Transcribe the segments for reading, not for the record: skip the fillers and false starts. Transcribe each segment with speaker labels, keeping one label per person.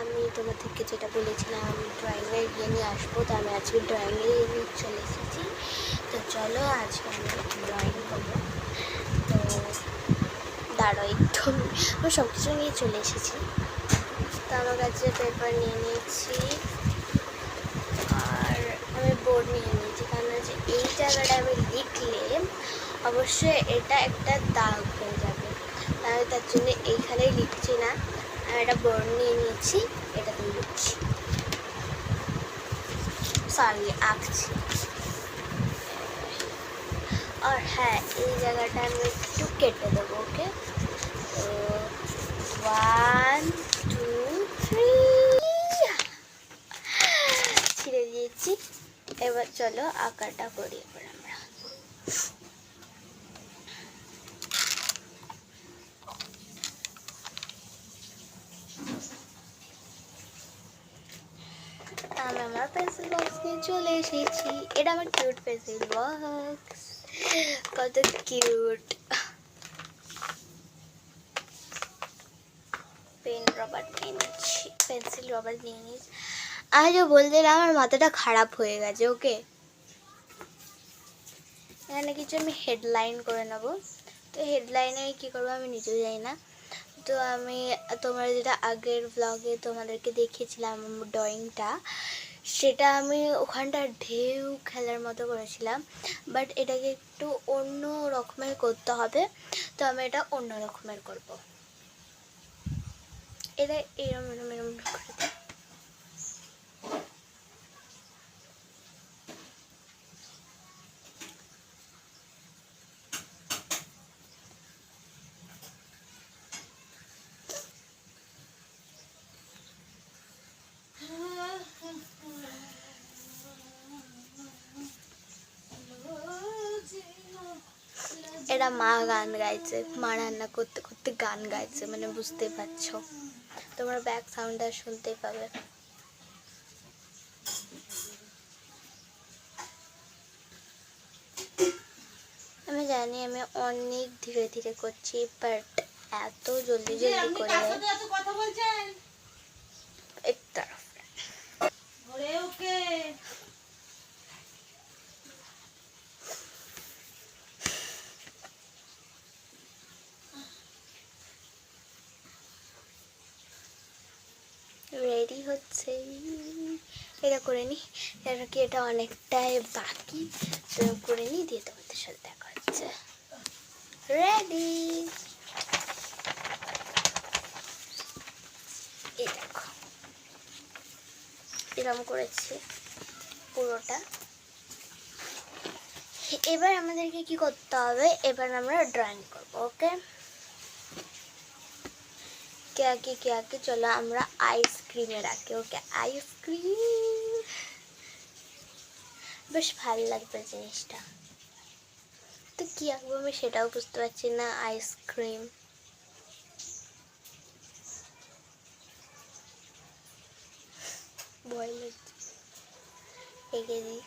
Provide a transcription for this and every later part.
Speaker 1: আমি তোমাদেরকে যেটা বলেছিলাম আমি ড্রয়িংয়ের ইয়ে নিয়ে আসবো, তো আমি আজকে ড্রয়িংয়ের ইয়ে নিয়ে চলে এসেছি। তো চলো আজকে আমি ড্রয়িং করবো। তো দাঁড়ো একটু, আমি সব কিছু নিয়ে চলে এসেছি। তো আমার কাছে পেপার নিয়ে নিয়েছি আর আমি বোর্ড নিয়ে নিয়েছি, কারণ হচ্ছে এই জায়গাটা আমি লিখলে অবশ্যই এটা একটা দাগ হয়ে যাবে, আমি তার জন্য এইখানেই লিখছি না। আমি একটা বোর্ড নিয়ে নিয়েছি, এটাতে লিখছি, সরি আঁকছি। আর হ্যাঁ, এই জায়গাটা আমি একটু কেটে দেবো। ওকে, তো 1 2 3 ছিঁড়ে দিয়েছি। এবার চলো আঁকাটা করি। এবার আমরা আমার পেন্সিল বক্স নিয়ে চলে এসেছি। এটা আমার কিউট পেন্সিল বক্স, কত কিউট। পেন রবার নিয়ে নিচ্ছি, পেন্সিল রবার নিয়ে নিচ্ছি। আমি যে বলছিলাম আমার মাথাটা খারাপ হয়ে গেছে। ওকে, এখানে কিছু আমি হেডলাইন করে নেব। তো হেডলাইনে কী করবো আমি নিজেও জানি না। তো আমি তোমরা যেটা আগের ব্লগে তোমাদেরকে দেখিয়েছিলাম ড্রয়িংটা, সেটা আমি ওখানটা ঢেউ খেলার মতো করেছিলাম, বাট এটাকে একটু অন্য রকমের করতে হবে। তো আমি এটা অন্য রকমের করবো। এটা এরম এরম এরম করে দিই। এরা মা গান গাইছে, মা রান্না করতে করতে গান গাইছে, মানে বুঝতে পারছো, তোমরা ব্যাক সাউন্ডটা শুনতেই পাবে। আমি জানি আমি অনেক ধীরে ধীরে করছি, বাট এত জলদি জলদি করে এক তরফ রেডি হচ্ছে। এটা করে নি, এটা কি এটা অনেকটাই বাকি, তো করে নি দিয়ে তোমাদের সাথে দেখা হচ্ছে। রেডি, এই দেখো এরকম করেছি পুরোটা। এবার আমাদেরকে কি করতে হবে, এবার আমরা ড্রয়িং করবো। ওকে, কে চলো আমরা আইসক্রিমে রাখি। ওকে, আইসক্রিম বেশ ভালো লাগবে জিনিসটা। তো কি আঁকবো আমি সেটাও বুঝতে পারছি না। আইসক্রিম, ভয় লাগছে, এঁকে দিই।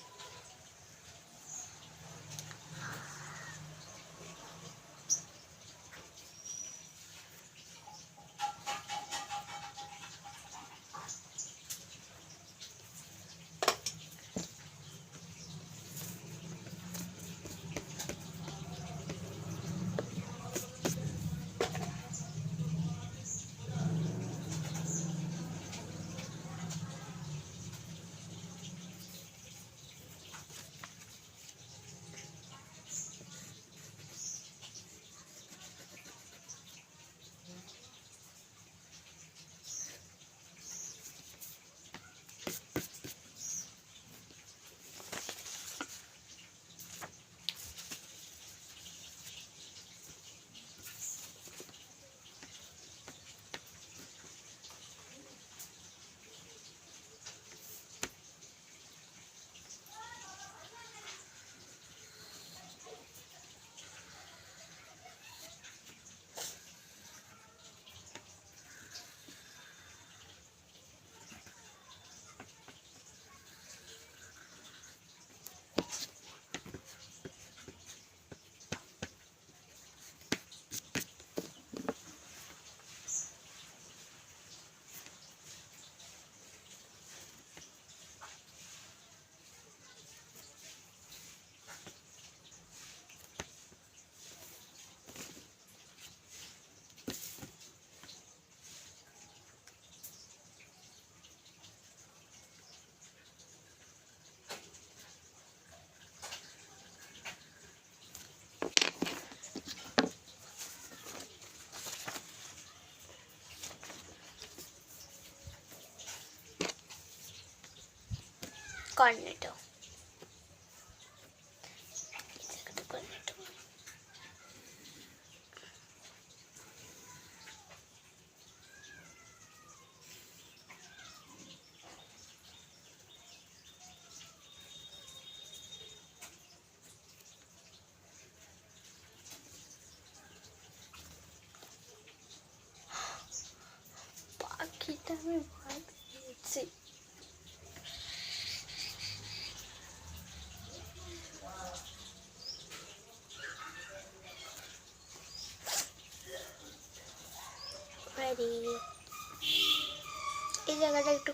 Speaker 1: Cornetto, Cornetto. পাখিটা আমি ভয় পেয়েছি। এই জায়গাটা একটু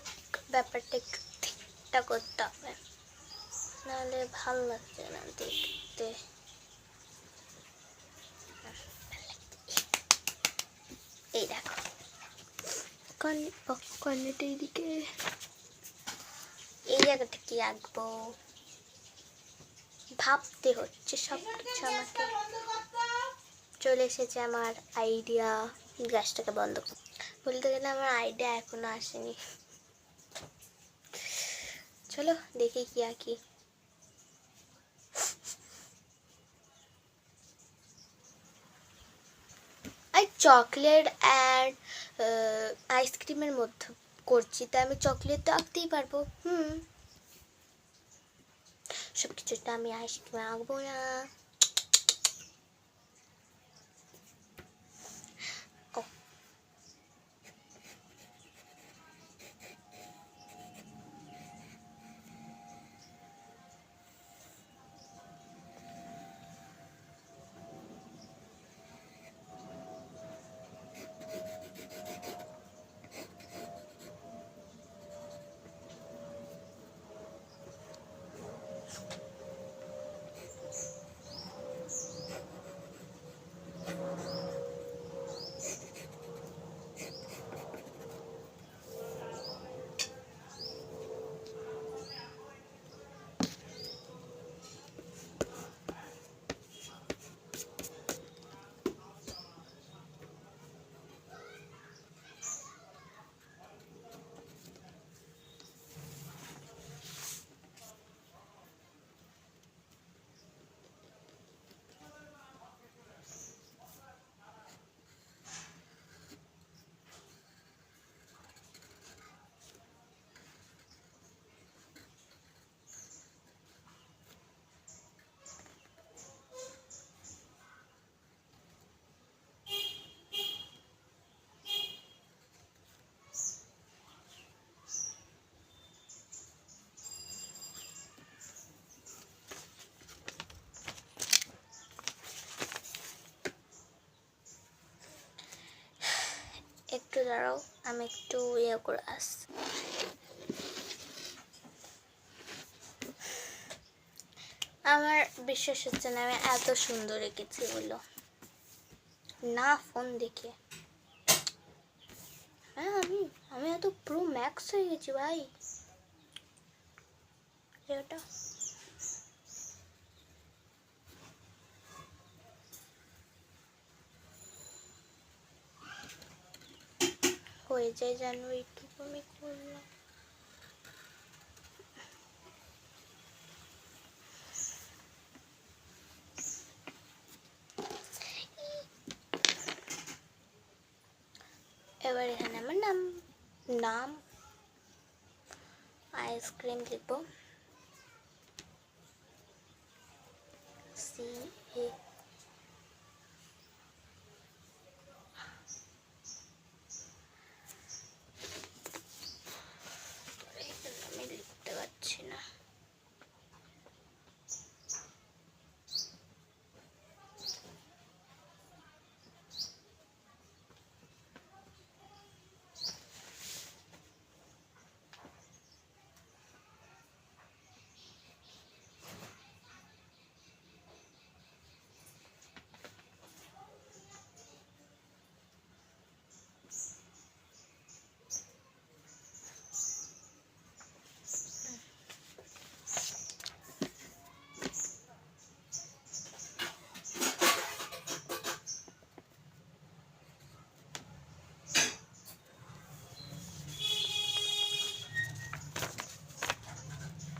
Speaker 1: ব্যাপারটা একটু ঠিকঠাক করতে হবে, নাহলে ভালো লাগছে না দেখতে। এই দেখো কর্নেটা এইদিকে, এই জায়গাটা কি রাখবো ভাবতে হচ্ছে সব কিছু। আমাকে চলে এসেছে আমার আইডিয়া। গ্যাসটাকে বন্ধ বলতে গেলে আমার আইডিয়া এখনো আসেনি। চলো দেখি কি আঁকি। আর চকলেট অ্যান্ড আইসক্রিমের মধ্যে করছি, তাই আমি চকলেট তো আঁকতেই পারবো। সব কিছুটা আমি আইসক্রিমে আঁকবো না। একটু দাঁড়াও, আমি একটু ইয়ে করে আসছি। আমার বিশ্বাস হচ্ছে না আমি এত সুন্দর এঁকেছি বলো না ফোন দেখে। হ্যাঁ আমি এত প্রো ম্যাক্স হয়ে গেছি ভাই। এটা হয়ে যায় জানো, এইটুকু আমি করলাম। এবার এখানে আমার নাম আইসক্রিম লিখবো, CA। আমি লিখতে পারছি না।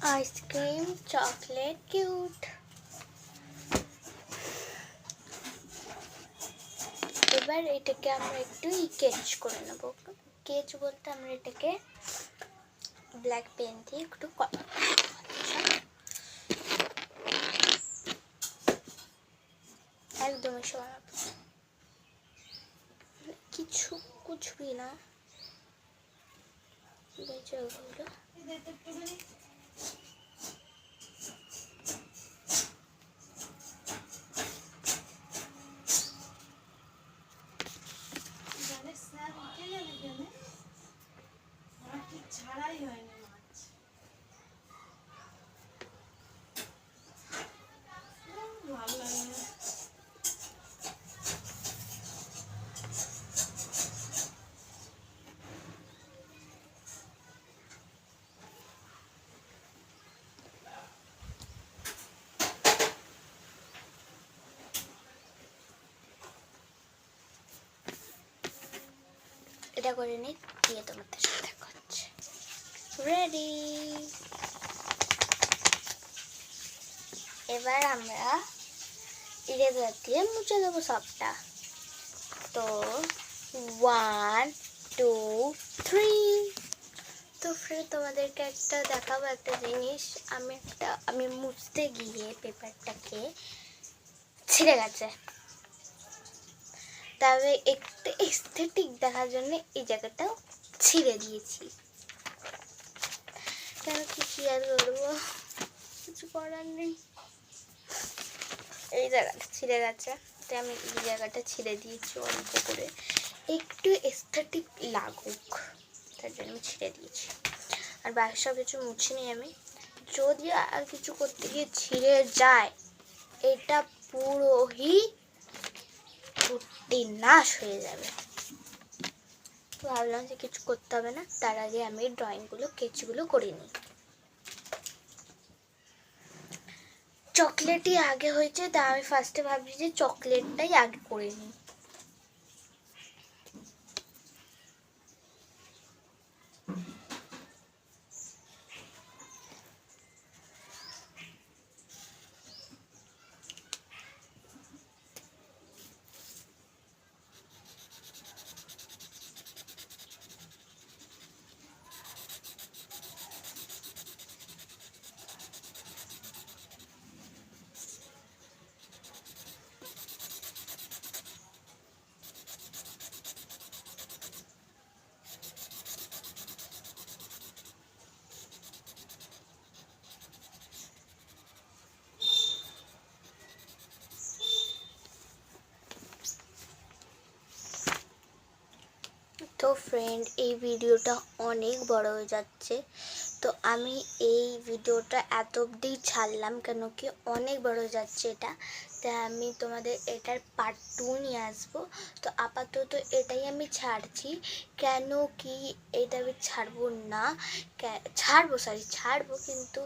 Speaker 1: Ice cream, chocolate, cute. এবার এটাকে আমরা একটু কেচ করে নেব। কেচ বলতে আমরা এটাকে ব্ল্যাক পেন দিয়ে একটু একদমই সরাব, কিছুই না বেঁচে ওগুলো।
Speaker 2: ছাড়াই হয়নি মাছ, ভালো লাগে না।
Speaker 1: এটা করে নিই, দিয়ে তোমাদের সাথে দেখা হচ্ছে। রেডি। এবার আমরা ইরেজার দিয়ে মুছে দেবো সবটা। তো 1 2 3। তো ফ্রেন্ড তোমাদেরকে একটা দেখাবো একটা জিনিস। আমি মুছতে গিয়ে পেপারটাকে ছিঁড়ে গেছে, তবে একটু এস্থেটিক দেখার জন্য এই জায়গাটা ছিঁড়ে দিয়েছি। কেন কি আর করবো, কিছু করার নেই। এই জায়গাটা ছিঁড়ে গেছে, তাই আমি এই জায়গাটা ছিঁড়ে দিয়েছি অল্প করে, একটু এস্থেটিক লাগুক তার জন্য আমি ছিঁড়ে দিয়েছি। আর বাকি সব কিছু মুছিনি আমি। যদি আর কিছু করতে গিয়ে ছিঁড়ে যায়, এটা পুরোই নাশ হয়ে যাবে। তো ভাবলাম যে কিছু করতে হবে না, তার আগে আমি ড্রয়িংগুলো কেচগুলো করে নিই। চকলেটই আগে হয়েছে, তা আমি ফার্স্টে ভাবছি যে চকলেটটাই আগে করে নিই। তো ফ্রেন্ড, এই ভিডিওটা অনেক বড় হয়ে যাচ্ছে, তো আমি এই ভিডিওটা এত অবধি ছাড়লাম, কেন কি অনেক বড় হয়ে যাচ্ছে এটা। তাই আমি তোমাদের এটার পার্ট 2 নিয়ে আসবো। তো আপাতত এটাই আমি ছাড়ছি, কেন কি এটা আমি ছাড়বো না, ছাড়বো কিন্তু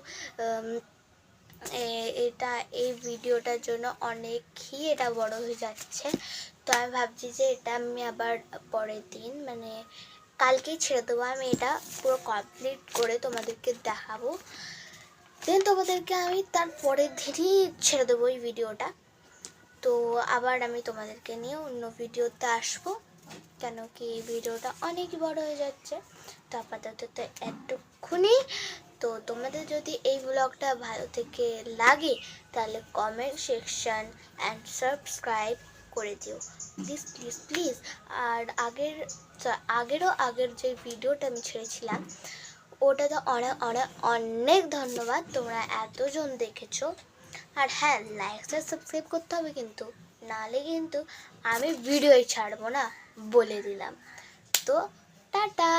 Speaker 1: এই ভিডিওটার জন্য অনেকই এটা বড় হয়ে যাচ্ছে। তো আমি ভাবছি যে এটা আমি আবার পরের দিন মানে কালকেই ছেড়ে দেবো। আমি এটা পুরো কমপ্লিট করে তোমাদেরকে দেখাবো, দেন তোমাদেরকে আমি তার পরের দিনই ছেড়ে দেবো এই ভিডিওটা। তো আবার আমি তোমাদেরকে নিয়ে অন্য ভিডিওতে আসবো, কেন কি এই ভিডিওটা অনেক বড় হয়ে যাচ্ছে। তো আপাতত তো এতক্ষুনি। তো তোমাদের যদি এই ব্লগটা ভালো থেকে লাগে, তাহলে কমেন্ট সেকশন অ্যান্ড সাবস্ক্রাইব করে দিও প্লিজ প্লিজ প্লিজ। আর আগের যে ভিডিওটা আমি ছেড়েছিলাম, ওটাতে অনেক ধন্যবাদ, তোমরা এতজন দেখেছো। আর হ্যাঁ, লাইক সাবস্ক্রাইব করতে হবে কিন্তু, নাহলে কিন্তু আমি ভিডিওই ছাড়বো না, বলে দিলাম। তো টাটা।